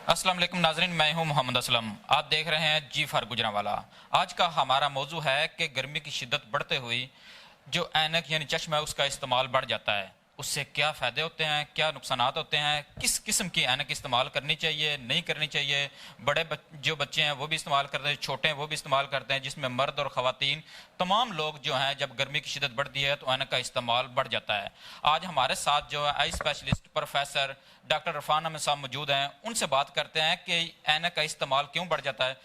अस्सलाम वालेकुम नाजरीन, मैं हूं मोहम्मद असलम। आप देख रहे हैं जी फॉर गुजरांवाला। आज का हमारा मौजू है कि गर्मी की शिद्दत बढ़ते हुई जो ऐनक यानी चश्मा है उसका इस्तेमाल बढ़ जाता है। उससे क्या फ़ायदे होते हैं, क्या नुकसानात होते हैं, किस किस्म की ऐनक इस्तेमाल करनी चाहिए, नहीं करनी चाहिए। जो बच्चे हैं वो भी इस्तेमाल करते हैं, छोटे हैं वो भी इस्तेमाल करते हैं, जिसमें मर्द और ख़वातीन तमाम लोग जो हैं, जब गर्मी की शिद्दत बढ़ती है तो ऐनक का इस्तेमाल बढ़ जाता है। आज हमारे साथ जो है eye specialist professor doctor Irfan Ahmed साहब मौजूद हैं। उनसे बात करते हैं कि ऐनक का इस्तेमाल क्यों बढ़ जाता है।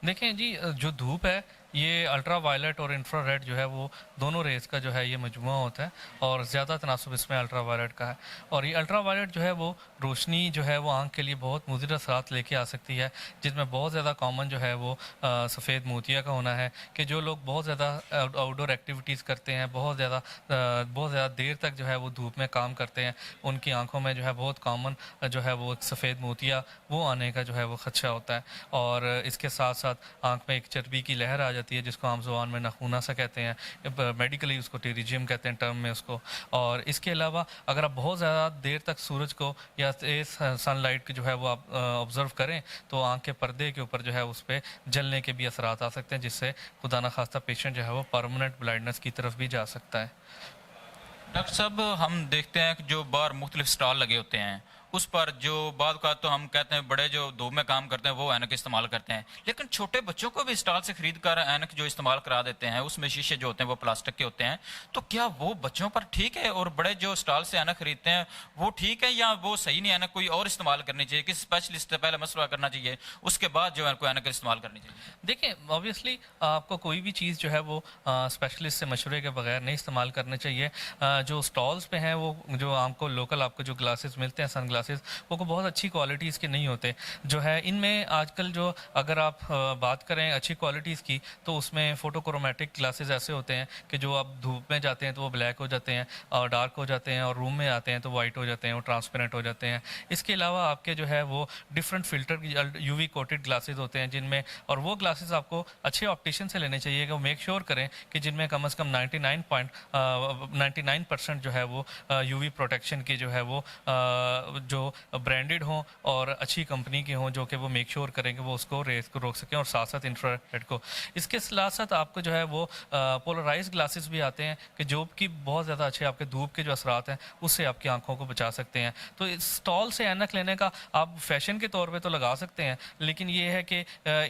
देखें जी, जो धूप है ये अल्ट्रा वायलेट और इंफ्रारेड जो है वो दोनों रेस का जो है ये मजमुआ होता है और ज़्यादा तनासब इसमें अल्ट्रा वायलेट का है। और ये अल्ट्रा वायलेट जो है वो रोशनी जो है वो आंख के लिए बहुत मुज़िर असरात लेके आ सकती है, जिसमें बहुत ज़्यादा कॉमन जो है वो सफ़ेद मोतिया का होना है कि जो लोग बहुत ज़्यादा आउटडोर एक्टिविटीज़ करते हैं, बहुत ज़्यादा देर तक जो है वो धूप में काम करते हैं, उनकी आंखों में जो है बहुत कॉमन जो है वो सफ़ेद मोतिया वो आने का जो है वो ख़दशा होता है। और इसके साथ साथ आंख में एक चर्बी की लहर आ जाती है जिसको हम ज़ुबान में नखूना सा कहते हैं, मेडिकली उसको टेरिजियम कहते हैं टर्म में उसको। और इसके अलावा अगर आप बहुत ज़्यादा देर तक सूरज को या तेज सनलाइट जो है वो आप ऑब्ज़र्व करें तो आंख के पर्दे के ऊपर जो है उस पर जलने के भी असरात आ सकते हैं, जिससे खुदा न खास्ता पेशेंट जो है वो परमानेंट ब्लाइंडनेस की तरफ भी जा सकता है। डॉक्टर साहब, हम देखते हैं कि जो बाहर मुख्तलिफ स्टॉल लगे होते हैं उस पर जो बाद का तो हम कहते हैं बड़े जो धूप में काम करते हैं वो ऐनक इस्तेमाल करते हैं, लेकिन छोटे बच्चों को भी स्टॉल से खरीद कर ऐनक जो इस्तेमाल करा देते हैं उसमें शीशे जो होते हैं वो प्लास्टिक के होते हैं। तो क्या वो बच्चों पर ठीक है और बड़े जो स्टॉल से ऐनक खरीदते हैं वो ठीक है, या वो सही नहीं, ऐनक कोई और इस्तेमाल करनी चाहिए, किस स्पेशलिस्ट से पहले मशवरा करना चाहिए उसके बाद जो है कोई ऐनक इस्तेमाल करनी चाहिए? देखिए, ऑब्वियसली आपको कोई भी चीज़ जो है वो स्पेशलिस्ट से मशवरे के बगैर नहीं इस्तेमाल करने चाहिए। जो स्टॉल्स पे हैं वो जो आपको लोकल आपको जो ग्लासेस मिलते हैं, सन ग्लासेस, वो को बहुत अच्छी क्वालिटीज़ के नहीं होते जो है इनमें आजकल। जो अगर आप बात करें अच्छी क्वालिटीज़ की तो उसमें फोटोक्रोमेटिक ग्लासेस ऐसे होते हैं कि जो आप धूप में जाते हैं तो वो ब्लैक हो जाते हैं और डार्क हो जाते हैं, और रूम में आते हैं तो वाइट हो जाते हैं, वो ट्रांसपेरेंट हो जाते हैं। इसके अलावा आपके जो है वो different filter UV coated glasses होते हैं जिनमें, और वो ग्लासेस आपको अच्छे ऑप्टिशियन से लेने चाहिए कि वो मेक श्योर करें कि जिनमें कम से कम 99% जो है वो यूवी प्रोटेक्शन की जो है वो जो ब्रांडेड हों और अच्छी कंपनी के हों, जो कि वो मेक श्योर करें कि वो उसको रेस को रोक सकें, और साथ साथ इंफ्रारेड को। इसके साथ साथ आपको जो है वो पोलराइज ग्लासेस भी आते हैं कि जो कि बहुत ज़्यादा अच्छे आपके धूप के जो असरात हैं उससे आपकी आंखों को बचा सकते हैं। तो इस स्टॉल से ऐनक लेने का आप फैशन के तौर पे तो लगा सकते हैं, लेकिन ये है कि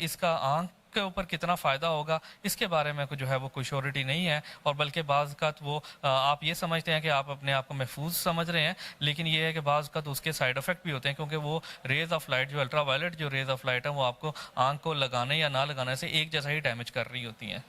इसका आंख के ऊपर कितना फ़ायदा होगा इसके बारे में जो है वो कोई श्योरिटी नहीं है। और बल्कि बाज़ का वो आप ये समझते हैं कि आप अपने आप को महफूज समझ रहे हैं, लेकिन ये है कि बाज़ का तो उसके साइड इफ़ेक्ट भी होते हैं, क्योंकि वो रेज़ ऑफ लाइट जो अल्ट्रा वायलेट जो रेज़ ऑफ लाइट है वो आपको आंख को लगाने या ना लगाने से एक जैसा ही डैमेज कर रही होती हैं।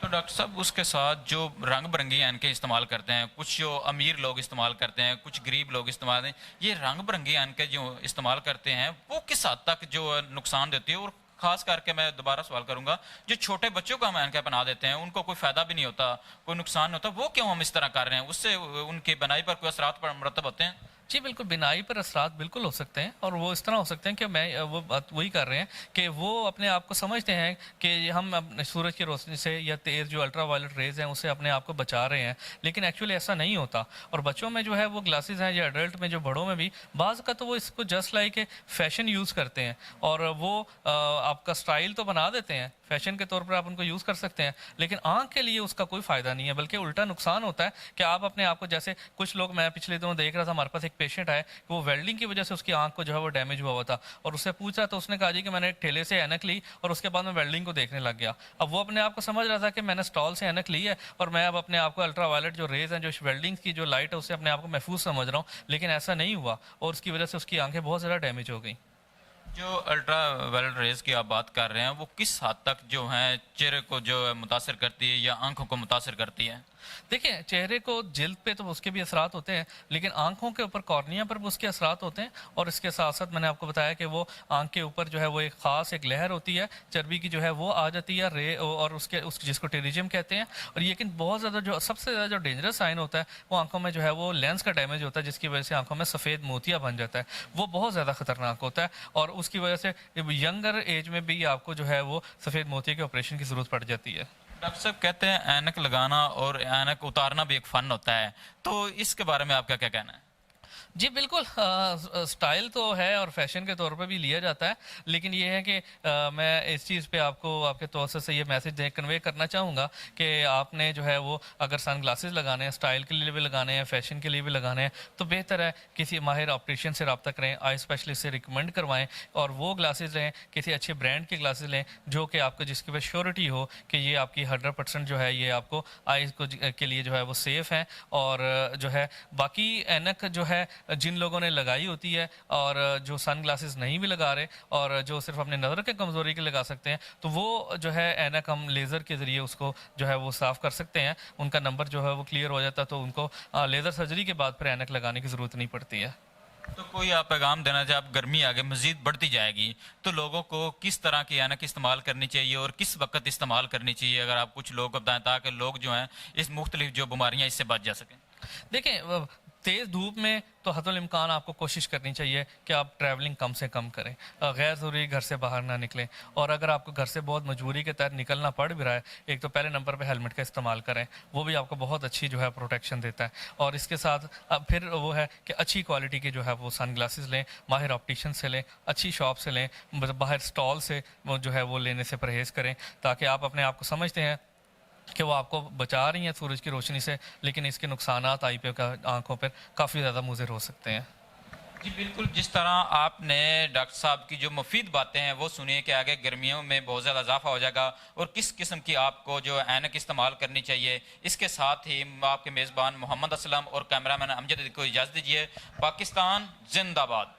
तो डॉक्टर साहब, उसके साथ जो रंग बिरंगी ऐनकें इस्तेमाल करते हैं, कुछ जो अमीर लोग इस्तेमाल करते हैं, कुछ गरीब लोग इस्तेमाल करते हैं, ये रंग बिरंगी ऐनकें जो इस्तेमाल करते हैं वो किस हद तक जो नुकसान देती है? और खास करके मैं दोबारा सवाल करूंगा, जो छोटे बच्चों को हम ऐनकें पहना देते हैं उनको कोई फायदा भी नहीं होता, कोई नुकसान नहीं होता, वो क्यों हम इस तरह कर रहे हैं? उससे उनकी बनाई पर कोई असरात पर मरतब होते हैं? जी बिल्कुल, बिनाई पर असरात बिल्कुल हो सकते हैं, और वो इस तरह हो सकते हैं कि मैं वो बात वही कर रहे हैं कि वो अपने आप को समझते हैं कि हम अपने सूरज की रोशनी से या तेज़ जो अल्ट्रा वायलेट रेज़ हैं उससे अपने आप को बचा रहे हैं, लेकिन एक्चुअली ऐसा नहीं होता। और बच्चों में जो है वो ग्लासेस हैं या एडल्ट में जो बड़ों में भी बाज़ का तो वो इसको just like a fashion use करते हैं, और वो आपका स्टाइल तो बना देते हैं, फैशन के तौर पर आप उनको यूज़ कर सकते हैं, लेकिन आंख के लिए उसका कोई फ़ायदा नहीं है, बल्कि उल्टा नुकसान होता है कि आप अपने आप को, जैसे कुछ लोग, मैं पिछले दिनों देख रहा था हमारे पास एक पेशेंट आया कि वो वेल्डिंग की वजह से उसकी आंख को जो है वो डैमेज हुआ हुआ था, और उससे पूछा तो उसने कहा जी कि मैंने एक ठेले से ऐनक ली और उसके बाद मैं वेल्डिंग को देखने लग गया। अब वो अपने आप को समझ रहा था कि मैंने स्टॉल से ऐनक ली है और मैं अब अपने आप को अल्ट्रा वायलेट जो रेज हैं, जो वेल्डिंग की जो लाइट है, उससे अपने आप को महफूज समझ रहा हूँ, लेकिन ऐसा नहीं हुआ और उसकी वजह से उसकी आंखें बहुत ज़्यादा डैमेज हो गई। जो अल्ट्रा वायलेट रेज की आप बात कर रहे हैं वो किस हद तक जो है चेहरे को जो है मुतासर करती है या आंखों को मुतासर करती है? देखिए, चेहरे को जिल्द पे तो उसके भी असरात होते हैं, लेकिन आंखों के ऊपर, कॉर्निया पर भी उसके असरात होते हैं। और इसके साथ साथ मैंने आपको बताया कि वो आंख के ऊपर जो है वो एक ख़ास एक लहर होती है चर्बी की, जो है वो आ जाती है रे, और उस जिसको टेरिजियम कहते हैं। और लेकिन बहुत ज़्यादा जो सबसे ज़्यादा जो डेंजरस साइन होता है वो आंखों में जो है वो लेंस का डैमेज होता है, जिसकी वजह से आंखों में सफ़ेद मोतिया बन जाता है। वो बहुत ज़्यादा खतरनाक होता है, और उसकी वजह से यंगर एज में भी आपको जो है वो सफ़ेद मोतिया के ऑपरेशन की ज़रूरत पड़ जाती है। डॉक्टर साहब, कहते हैं ऐनक लगाना और ऐनक उतारना भी एक फन होता है, तो इसके बारे में आपका क्या कहना है? जी बिल्कुल, स्टाइल तो है और फैशन के तौर पे भी लिया जाता है, लेकिन ये है कि मैं इस चीज़ पे आपको आपके तवज्जो से ये मैसेज दे कन्वे करना चाहूँगा कि आपने जो है वो अगर सन ग्लासेस लगाने हैं, स्टाइल के लिए भी लगाने हैं, फैशन के लिए भी लगाने हैं, तो बेहतर है किसी माहिर ऑप्टिशियन से रब्ता करें, आई स्पेशलिस्ट से रिकमेंड करवाएं और वो ग्लासेस लें, किसी अच्छे ब्रांड के ग्लासेस लें जो कि आपको जिसकी पर श्योरिटी हो कि ये आपकी 100% जो है ये आपको आईज को के लिए जो है वो सेफ़ हैं। और जो है बाकी ऐनक जो है जिन लोगों ने लगाई होती है और जो सन ग्लासेस नहीं भी लगा रहे और जो सिर्फ अपने नज़र के कमज़ोरी के लगा सकते हैं, तो वो जो है ऐनक हम लेज़र के ज़रिए उसको जो है वो साफ़ कर सकते हैं। उनका नंबर जो है वो क्लियर हो जाता है, तो उनको लेज़र सर्जरी के बाद फिर ऐनक लगाने की ज़रूरत नहीं पड़ती है। तो कोई आप पैगाम देना चाहे, अब गर्मी आगे मजीद बढ़ती जाएगी तो लोगों को किस तरह की ऐनक इस्तेमाल करनी चाहिए और किस वक्त इस्तेमाल करनी चाहिए, अगर आप कुछ लोग बताएं ताकि लोग जो हैं इस मुख्तलिफ जो बीमारियां इससे बच जा सकें। देखें, तेज़ धूप में तो हतुल इम्कान आपको कोशिश करनी चाहिए कि आप ट्रैवलिंग कम से कम करें, गैर ज़रूरी घर से बाहर ना निकलें। और अगर आपको घर से बहुत मजबूरी के तहत निकलना पड़ भी रहा है, एक तो पहले नंबर पे हेलमेट का इस्तेमाल करें, वो भी आपको बहुत अच्छी जो है प्रोटेक्शन देता है। और इसके साथ अब फिर वो है कि अच्छी क्वालिटी के जो है वो सन ग्लासेस लें, माहिर ऑप्टिशियन से लें, अच्छी शॉप से लें, मतलब बाहर स्टॉल से वो जो है वो लेने से परहेज़ करें, ताकि आप अपने आप को समझते हैं कि वो आपको बचा रही हैं सूरज की रोशनी से, लेकिन इसके नुकसानात आई पे का आंखों पर काफ़ी ज़्यादा मुज़िर हो सकते हैं। जी बिल्कुल, जिस तरह आपने डॉक्टर साहब की जो मुफीद बातें हैं वो सुनिए कि आगे गर्मियों में बहुत ज़्यादा इजाफा हो जाएगा और किस किस्म की आपको जो ऐनक इस्तेमाल करनी चाहिए। इसके साथ ही आपके मेज़बान मोहम्मद असलम और कैमरामैन अमजद को इजाज़त दीजिए। पाकिस्तान जिंदाबाद।